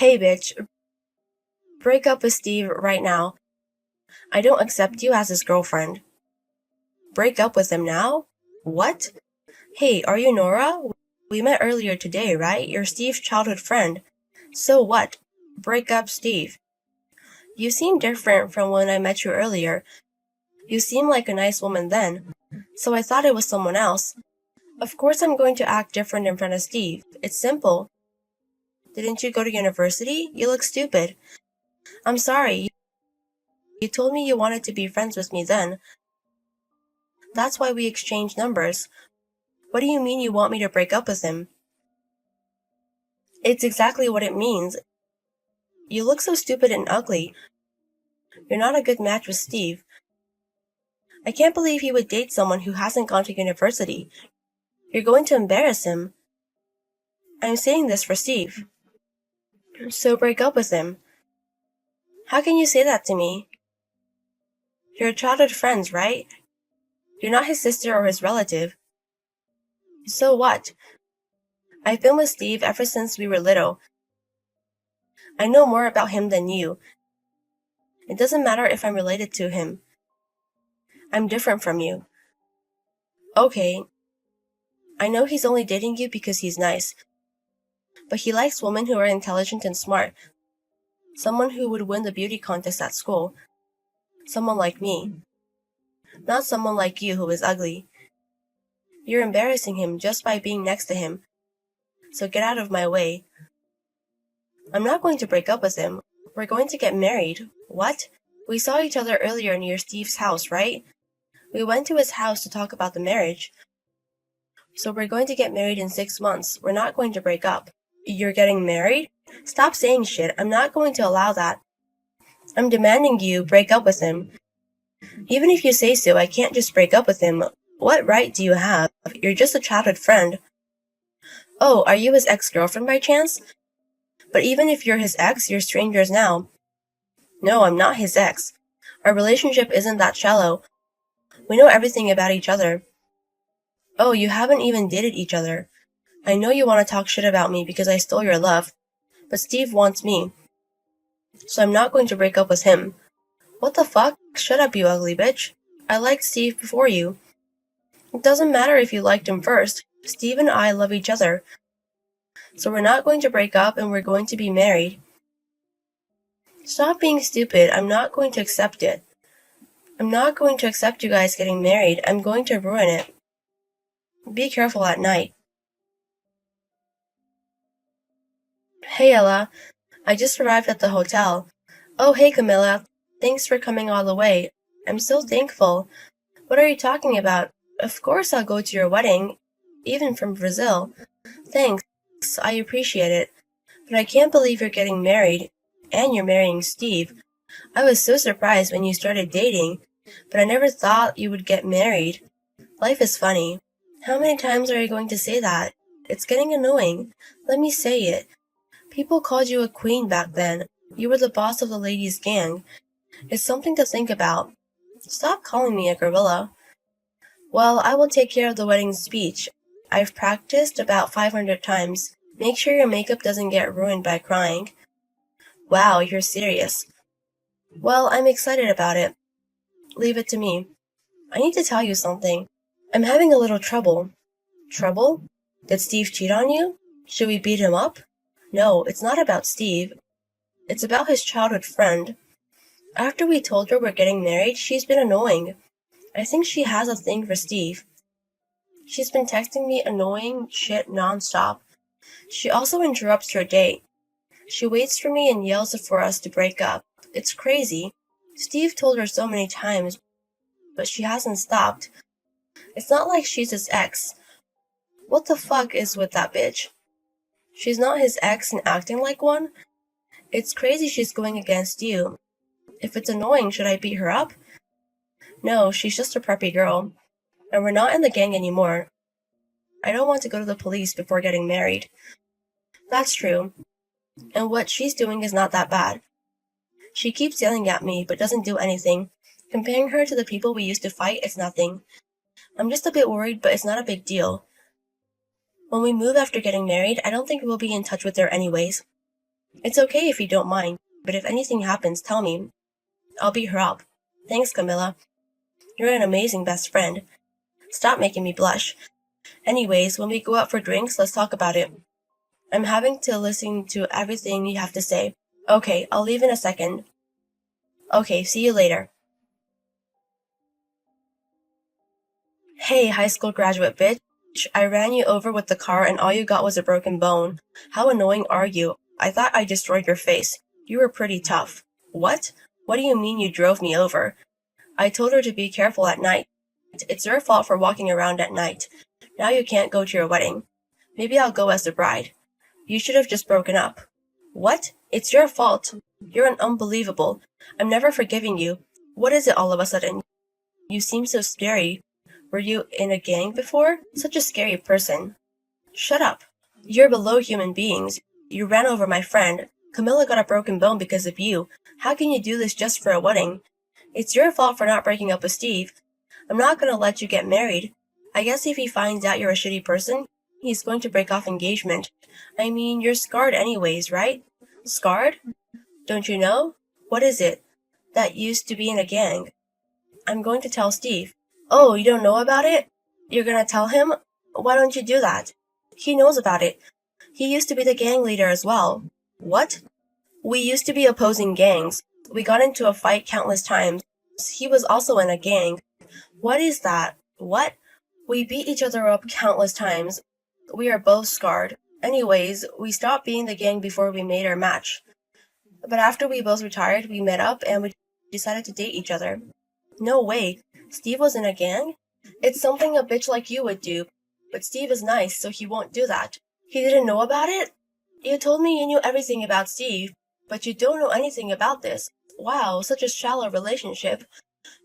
Hey bitch, break up with Steve right now. I don't accept you as his girlfriend. Break up with him now? What? Hey, are you Nora? We met earlier today, right? You're Steve's childhood friend. So what? Break up, Steve. You seem different from when I met you earlier. You seemed like a nice woman then, so I thought it was someone else. Of course I'm going to act different in front of Steve. It's simple. Didn't you go to university? You look stupid. I'm sorry. You told me you wanted to be friends with me then. That's why we exchanged numbers. What do you mean you want me to break up with him? It's exactly what it means. You look so stupid and ugly. You're not a good match with Steve. I can't believe you would date someone who hasn't gone to university. You're going to embarrass him. I'm saying this for Steve. So break up with him. How can you say that to me? You're childhood friends, right? You're not his sister or his relative. So what? I've been with Steve ever since we were little. I know more about him than you. It doesn't matter if I'm related to him. I'm different from you. Okay, I know he's only dating you because he's nice. But he likes women who are intelligent and smart. Someone who would win the beauty contest at school. Someone like me. Not someone like you who is ugly. You're embarrassing him just by being next to him. So get out of my way. I'm not going to break up with him. We're going to get married. What? We saw each other earlier near Steve's house, right? We went to his house to talk about the marriage. So we're going to get married in 6 months. We're not going to break up. You're getting married? Stop saying shit. I'm not going to allow that. I'm demanding you break up with him. Even if you say so, I can't just break up with him. What right do you have? You're just a childhood friend. Oh, are you his ex-girlfriend by chance? But even if you're his ex, you're strangers now. No, I'm not his ex. Our relationship isn't that shallow. We know everything about each other. Oh, you haven't even dated each other. I know you want to talk shit about me because I stole your love, but Steve wants me. So I'm not going to break up with him. What the fuck? Shut up, you ugly bitch. I liked Steve before you. It doesn't matter if you liked him first. Steve and I love each other. So we're not going to break up and we're going to be married. Stop being stupid. I'm not going to accept it. I'm not going to accept you guys getting married. I'm going to ruin it. Be careful at night. Hey, Ella. I just arrived at the hotel. Oh, hey, Camilla. Thanks for coming all the way. I'm so thankful. What are you talking about? Of course I'll go to your wedding, even from Brazil. Thanks. I appreciate it. But I can't believe you're getting married, and you're marrying Steve. I was so surprised when you started dating, but I never thought you would get married. Life is funny. How many times are you going to say that? It's getting annoying. Let me say it. People called you a queen back then. You were the boss of the ladies' gang. It's something to think about. Stop calling me a gorilla. Well, I will take care of the wedding speech. I've practiced about 500 times. Make sure your makeup doesn't get ruined by crying. Wow, you're serious. Well, I'm excited about it. Leave it to me. I need to tell you something. I'm having a little trouble. Trouble? Did Steve cheat on you? Should we beat him up? No, it's not about Steve. It's about his childhood friend. After we told her we're getting married, she's been annoying. I think she has a thing for Steve. She's been texting me annoying shit nonstop. She also interrupts her date. She waits for me and yells for us to break up. It's crazy. Steve told her so many times, but she hasn't stopped. It's not like she's his ex. What the fuck is with that bitch? She's not his ex and acting like one? It's crazy she's going against you. If it's annoying, should I beat her up? No, she's just a preppy girl. And we're not in the gang anymore. I don't want to go to the police before getting married. That's true. And what she's doing is not that bad. She keeps yelling at me, but doesn't do anything. Comparing her to the people we used to fight is nothing. I'm just a bit worried, but it's not a big deal. When we move after getting married, I don't think we'll be in touch with her anyways. It's okay if you don't mind, but if anything happens, tell me. I'll beat her up. Thanks, Camilla. You're an amazing best friend. Stop making me blush. Anyways, when we go out for drinks, let's talk about it. I'm having to listen to everything you have to say. Okay, I'll leave in a second. Okay, see you later. Hey, high school graduate bitch. I ran you over with the car and all you got was a broken bone. How annoying are you? I thought I destroyed your face. You were pretty tough. What? What do you mean you drove me over? I told her to be careful at night. It's your fault for walking around at night. Now you can't go to your wedding. Maybe I'll go as the bride. You should have just broken up. What? It's your fault. You're an unbelievable. I'm never forgiving you. What is it all of a sudden? You seem so scary. Were you in a gang before? Such a scary person. Shut up. You're below human beings. You ran over my friend. Camilla got a broken bone because of you. How can you do this just for a wedding? It's your fault for not breaking up with Steve. I'm not gonna let you get married. I guess if he finds out you're a shitty person, he's going to break off engagement. I mean, you're scarred anyways, right? Scarred? Don't you know? What is it? That used to be in a gang. I'm going to tell Steve. Oh, you don't know about it? You're gonna tell him? Why don't you do that? He knows about it. He used to be the gang leader as well. What? We used to be opposing gangs. We got into a fight countless times. He was also in a gang. What is that? What? We beat each other up countless times. We are both scarred. Anyways, we stopped being the gang before we made our match. But after we both retired, we met up and we decided to date each other. No way. Steve was in a gang? It's something a bitch like you would do. But Steve is nice, so he won't do that. He didn't know about it? You told me you knew everything about Steve, but you don't know anything about this. Wow, such a shallow relationship.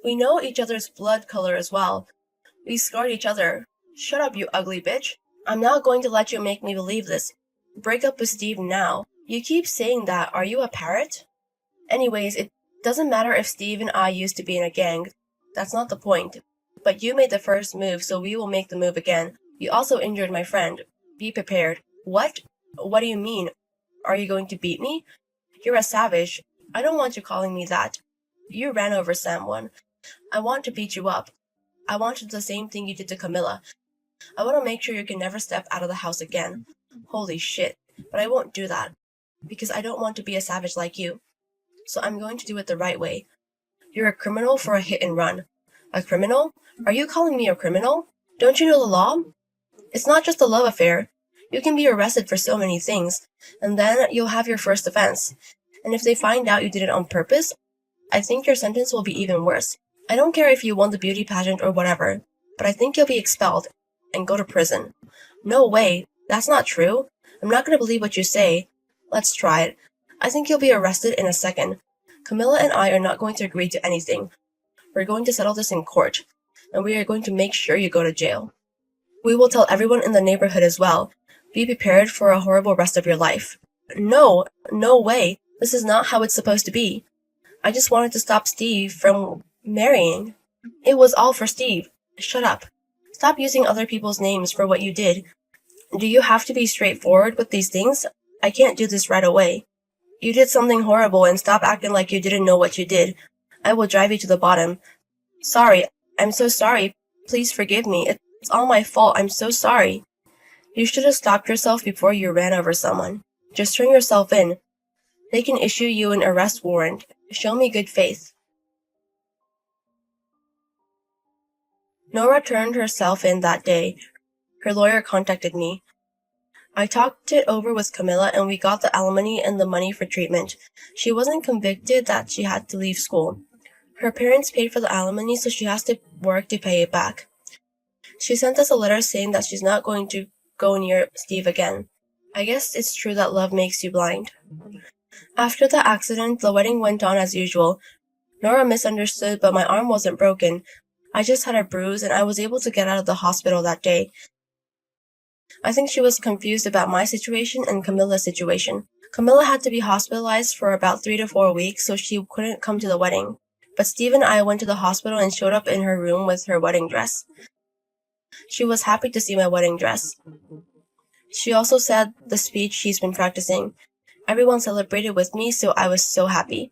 We know each other's blood color as well. We scarred each other. Shut up, you ugly bitch. I'm not going to let you make me believe this. Break up with Steve now. You keep saying that. Are you a parrot? Anyways, it doesn't matter if Steve and I used to be in a gang. That's not the point. But you made the first move, so we will make the move again. You also injured my friend. Be prepared. What? What do you mean? Are you going to beat me? You're a savage. I don't want you calling me that. You ran over someone. I want to beat you up. I want to do the same thing you did to Camilla. I want to make sure you can never step out of the house again. Holy shit. But I won't do that. Because I don't want to be a savage like you. So I'm going to do it the right way. You're a criminal for a hit and run. A criminal? Are you calling me a criminal? Don't you know the law? It's not just a love affair. You can be arrested for so many things, and then you'll have your first offense. And if they find out you did it on purpose, I think your sentence will be even worse. I don't care if you won the beauty pageant or whatever, but I think you'll be expelled and go to prison. No way. That's not true. I'm not going to believe what you say. Let's try it. I think you'll be arrested in a second. Camilla and I are not going to agree to anything. We're going to settle this in court, and we are going to make sure you go to jail. We will tell everyone in the neighborhood as well. Be prepared for a horrible rest of your life. No, no way. This is not how it's supposed to be. I just wanted to stop Steve from marrying. It was all for Steve. Shut up. Stop using other people's names for what you did. Do you have to be straightforward with these things? I can't do this right away. You did something horrible and stop acting like you didn't know what you did. I will drive you to the bottom. Sorry. I'm so sorry. Please forgive me. It's all my fault. I'm so sorry. You should have stopped yourself before you ran over someone. Just turn yourself in. They can issue you an arrest warrant. Show me good faith. Nora turned herself in that day. Her lawyer contacted me. I talked it over with Camilla and we got the alimony and the money for treatment. She wasn't convicted that she had to leave school. Her parents paid for the alimony, so she has to work to pay it back. She sent us a letter saying that she's not going to go near Steve again. I guess it's true that love makes you blind. After the accident, the wedding went on as usual. Nora misunderstood, but my arm wasn't broken. I just had a bruise and I was able to get out of the hospital that day. I think she was confused about my situation and Camilla's situation. Camilla had to be hospitalized for about 3 to 4 weeks, so she couldn't come to the wedding. But Steve and I went to the hospital and showed up in her room with her wedding dress. She was happy to see my wedding dress. She also said the speech she's been practicing. Everyone celebrated with me, so I was so happy.